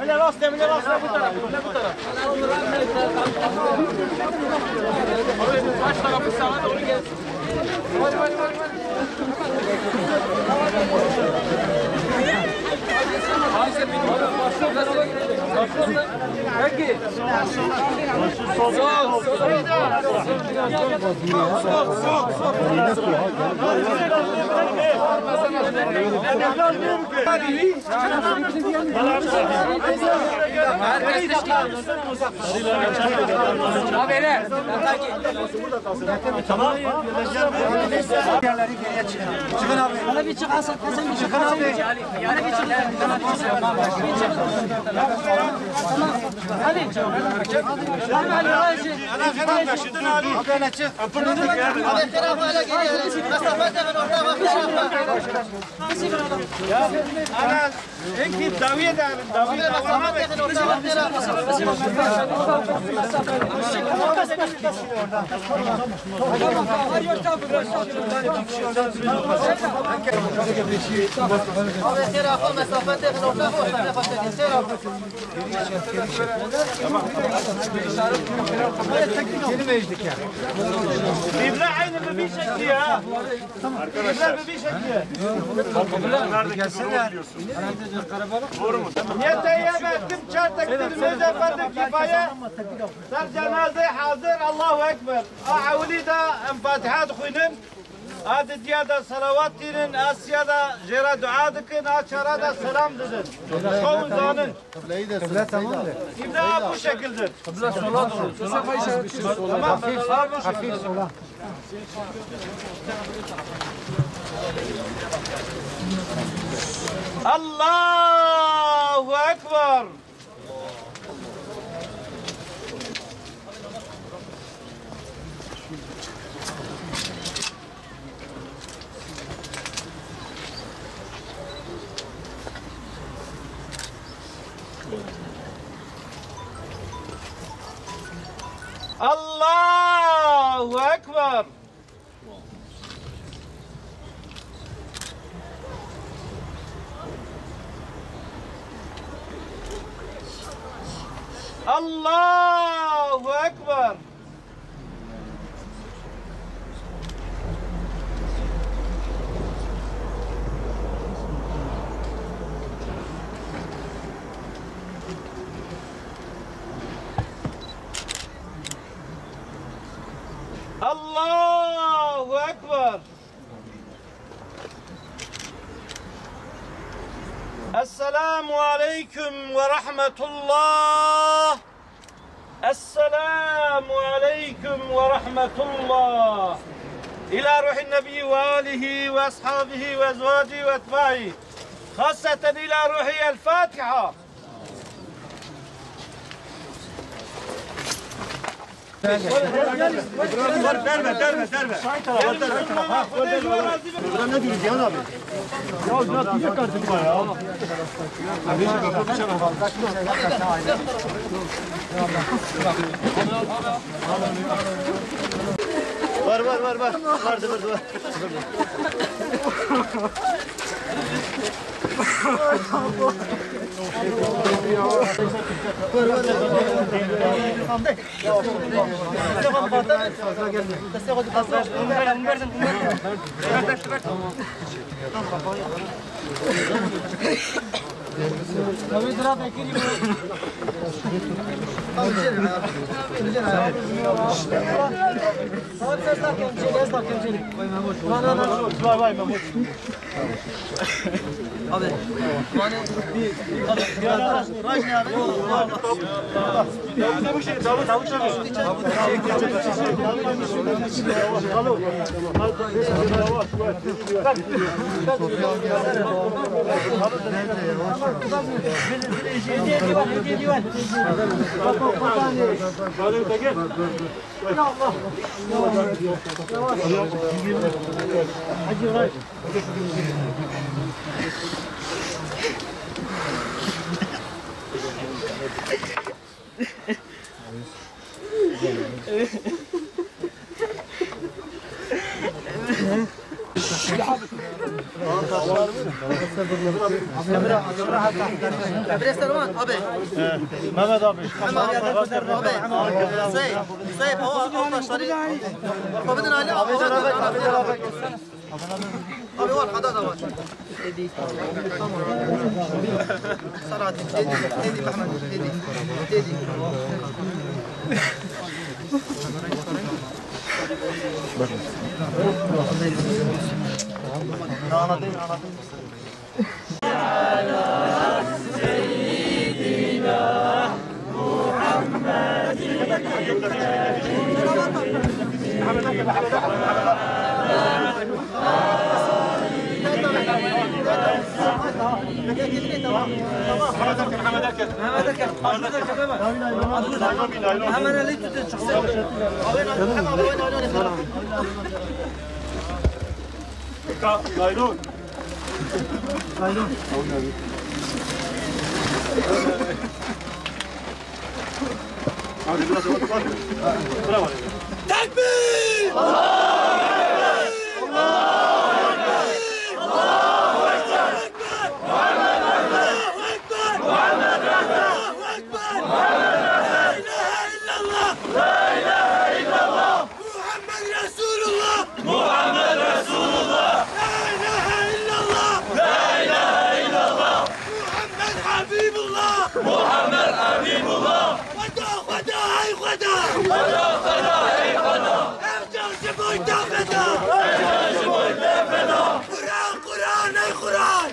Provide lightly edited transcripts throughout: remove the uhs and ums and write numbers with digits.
Mine rastla bu taraf. Bu taraf. Baş tarafı sağa doğru gelsin. Baş. Peki. Çıkın abi. Bana bir çık Hasan. Çıkın abi. Bana bir çık. Hadi. Bibla aynı bir şekli ya. Bibla bir şekli. Gelsinler. Yeteyyem ettim çartaktir mezaferde kifaya. Sar cenaze hazır Allahu Ekber. Aavli da enfatihat kuyunun. Adı diyada salavat dinin, Asya'da jera dua dikin, açara da selam dedin. Çoğun zanın. Kıble tamam mı? İbla bu şekildir. Kıble sola doğru. Sola işaretçi. Tamam, Hafif sola. Allahu Ekber. Allahu Ekber. Allahu Ekber. Allahu Ekber. Esselamu Aleyküm ve Rahmetullah. Esselamu Aleyküm ve Rahmetullah. İlâ ruhin nebi ve âlihi ve ashabihi ve ezvâcihi ve etbâhi. Khassaten ilâ ruhi el-Fatiha. Derme. Burada ne diyor Cihan abi? Ya biraz diyecek artık ya. Abi kapı çabuk. Var. Vardı. Mehmet abi. Sayıp hava taşları. Babadın hali abi. Abi var kadar da var. Salahattin dedi Mehmet dedi. Anladım. Hemen Ali tutun çıksın. Gayrun. Hadi biraz bak. Bravo. Tekbir! محمد حبيب الله غدا هاي غدا هاي غدا ارجع سبويتا غدا قرآن هاي قرآن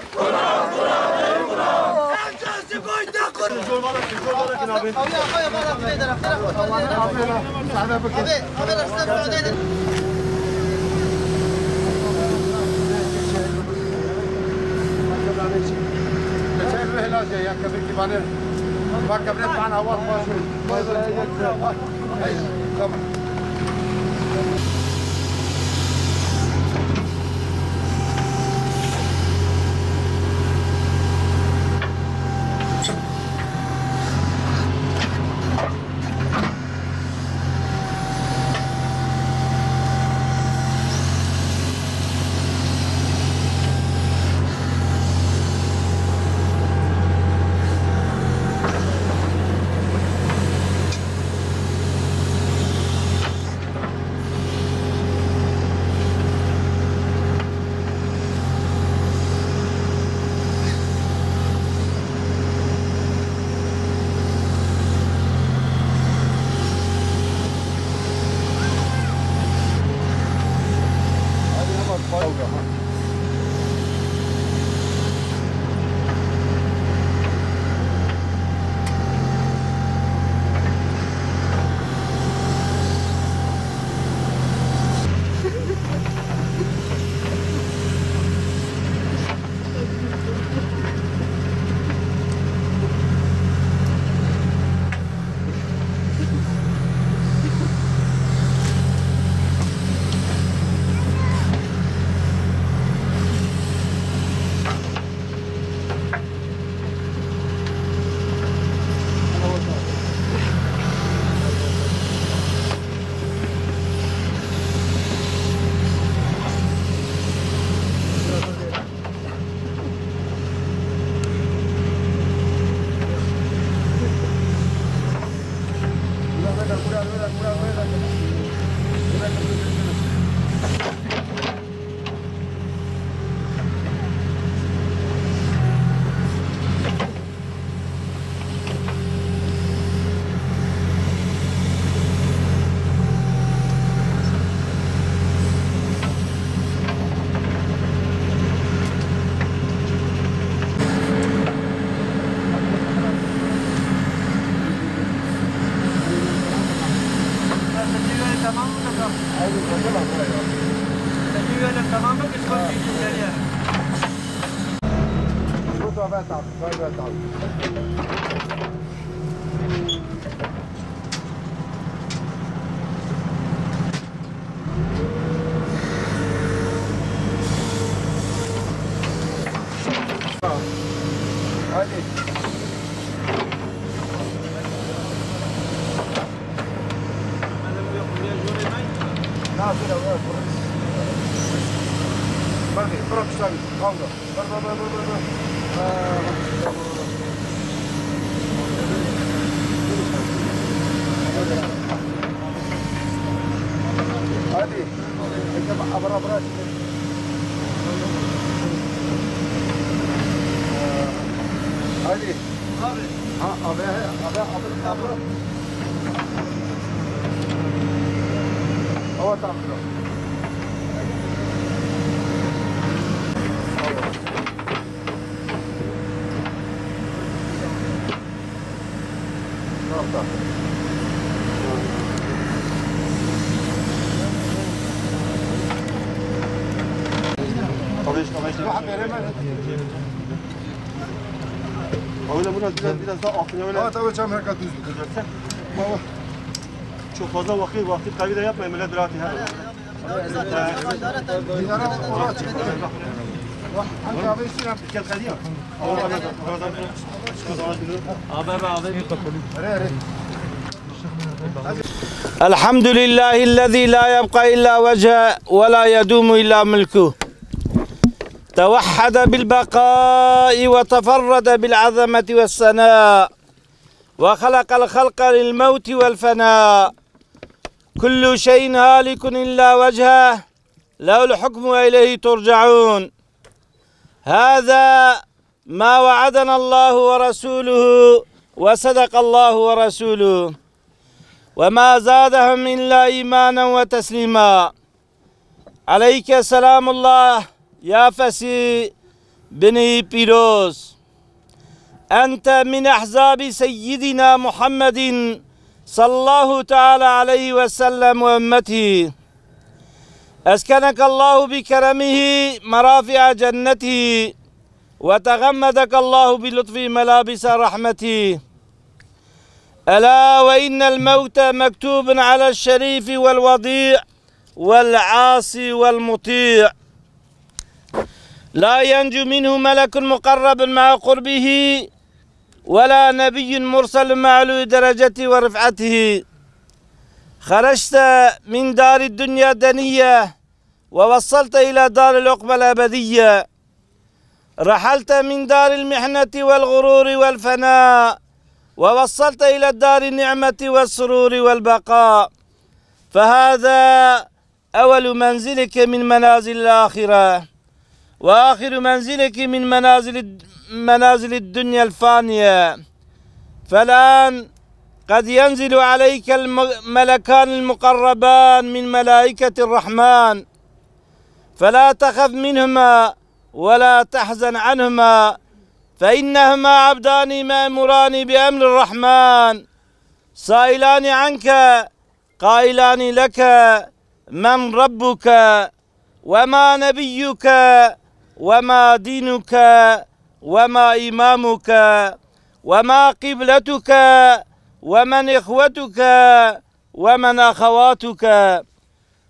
ارجع سبويتا قرآن يا كبير كبانير ما كبرت معنا هواك ما شو bırak sen. Kaldı. Hadi. Abra. Hadi. Abi. Abi. هو تعمل Öyle biraz daha altına öyle. Evet evet çam herkes düz gideceksin. Baba. Çok fazla vakit kaybı da yapmayın millet rahat ya. Dinara oraya çık. Hangi abi istiyor? Gel kadiye. الحمد لله الذي لا يبقى إلا وجهه ولا يدوم إلا ملكه توحد بالبقاء وتفرد بالعظمة والثناء وخلق الخلق للموت والفناء كل شيء هالك إلا وجهه له الحكم وإليه ترجعون هذا ما وعدنا الله ورسوله وصدق الله ورسوله وما زادهم إلا إيمانا وتسليما عليك سلام الله يا فسي بني بيروز أنت من أحزاب سيدنا محمد صلى الله تعالى عليه وسلم وأمته أسكنك الله بكرمه مرافع جنته وتغمدك الله بلطف ملابس رحمته ألا وإن الموت مكتوب على الشريف والوضيع والعاصي والمطيع لا ينجو منه ملك مقرب مع قربه ولا نبي مرسل مع علو درجته ورفعته خرجت من دار الدنيا دنية ووصلت إلى دار العقبى الأبدية رحلت من دار المحنة والغرور والفناء ووصلت إلى الدار النعمة والسرور والبقاء فهذا أول منزلك من منازل الآخرة وآخر منزلك من منازل الدنيا الفانية فالآن قد ينزل عليك الملكان المقربان من ملائكة الرحمن فلا تخف منهما ولا تحزن عنهما فإنهما عبدان مأموران بأمر الرحمن سائلان عنك قائلان لك من ربك وما نبيك وما دينك وما إمامك وما قبلتك ومن إخوتك ومن أخواتك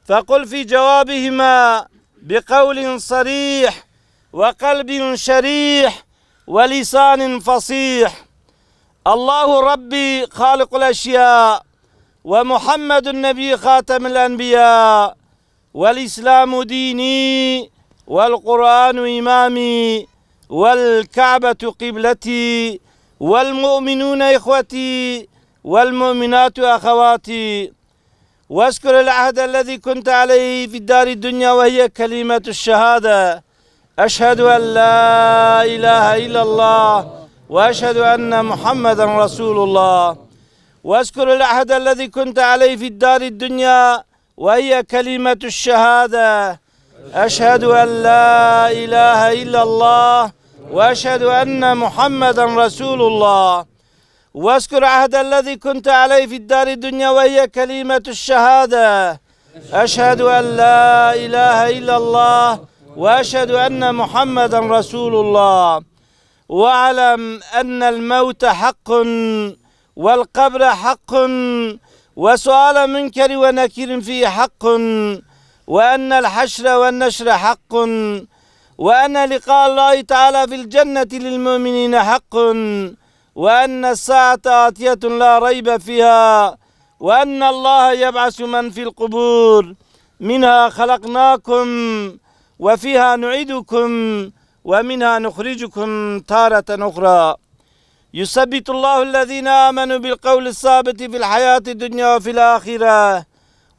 فقل في جوابهما بقول صريح وقلب شريح ولسان فصيح الله ربي خالق الأشياء ومحمد النبي خاتم الأنبياء والإسلام ديني والقرآن إمامي والكعبة قبلتي والمؤمنون إخوتي والمؤمنات أخواتي واذكر العهد الذي كنت عليه في الدار الدنيا وهي كلمة الشهادة أشهد أن لا إله إلا الله وأشهد أن محمدا رسول الله واذكر العهد الذي كنت عليه في الدار الدنيا وهي كلمة الشهادة أشهد أن لا إله إلا الله وأشهد أن محمدا رسول الله واذكر عهد الذي كنت عليه في الدار الدنيا وهي كلمة الشهادة أشهد أن لا إله إلا الله وأشهد أن محمدا رسول الله واعلم أن الموت حق والقبر حق وسؤال منكر ونكير فيه حق وأن الحشر والنشر حق وأن لقاء الله تعالى في الجنة للمؤمنين حق وأن الساعة آتية لا ريب فيها وأن الله يبعث من في القبور منها خلقناكم وفيها نعيدكم ومنها نخرجكم تارة أخرى. يثبت الله الذين آمنوا بالقول الثابت في الحياة الدنيا وفي الآخرة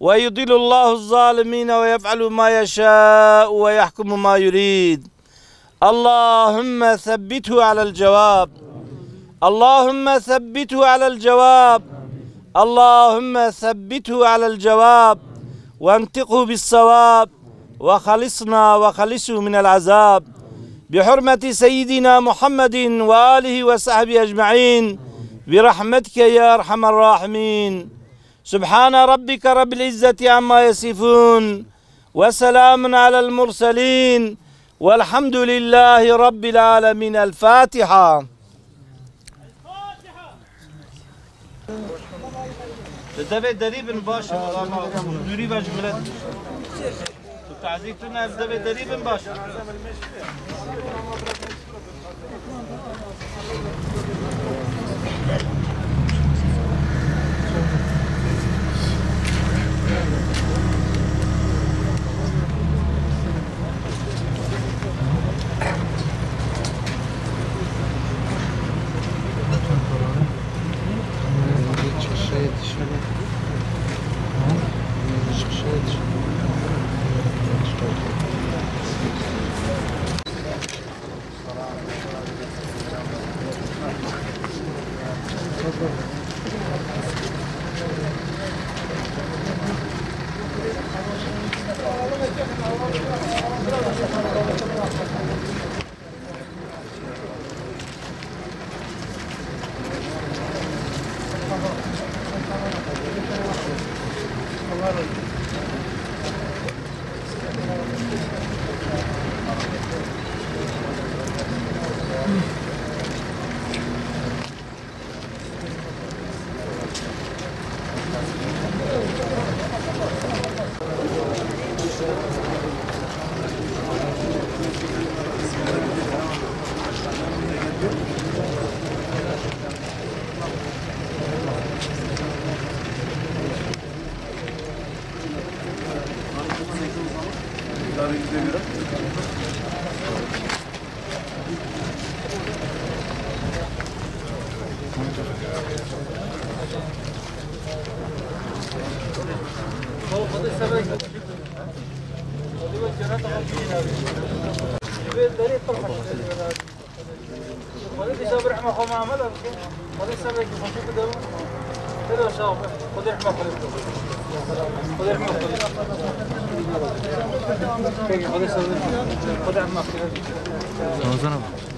ويضل الله الظالمين ويفعل ما يشاء ويحكم ما يريد. اللهم ثبته على الجواب، اللهم ثبته على الجواب، اللهم ثبته على الجواب وانطقه بالصواب وخلصنا وخلصه من العذاب بحرمة سيدنا محمد وآله وصحبه أجمعين برحمتك يا أرحم الراحمين. سبحان ربك رب العزة عما يصفون وسلام على المرسلين والحمد لله رب العالمين. الفاتحة. الدبي دريب باش والله مديري باش بلد تعزيتنا الدبي دريب باش خذ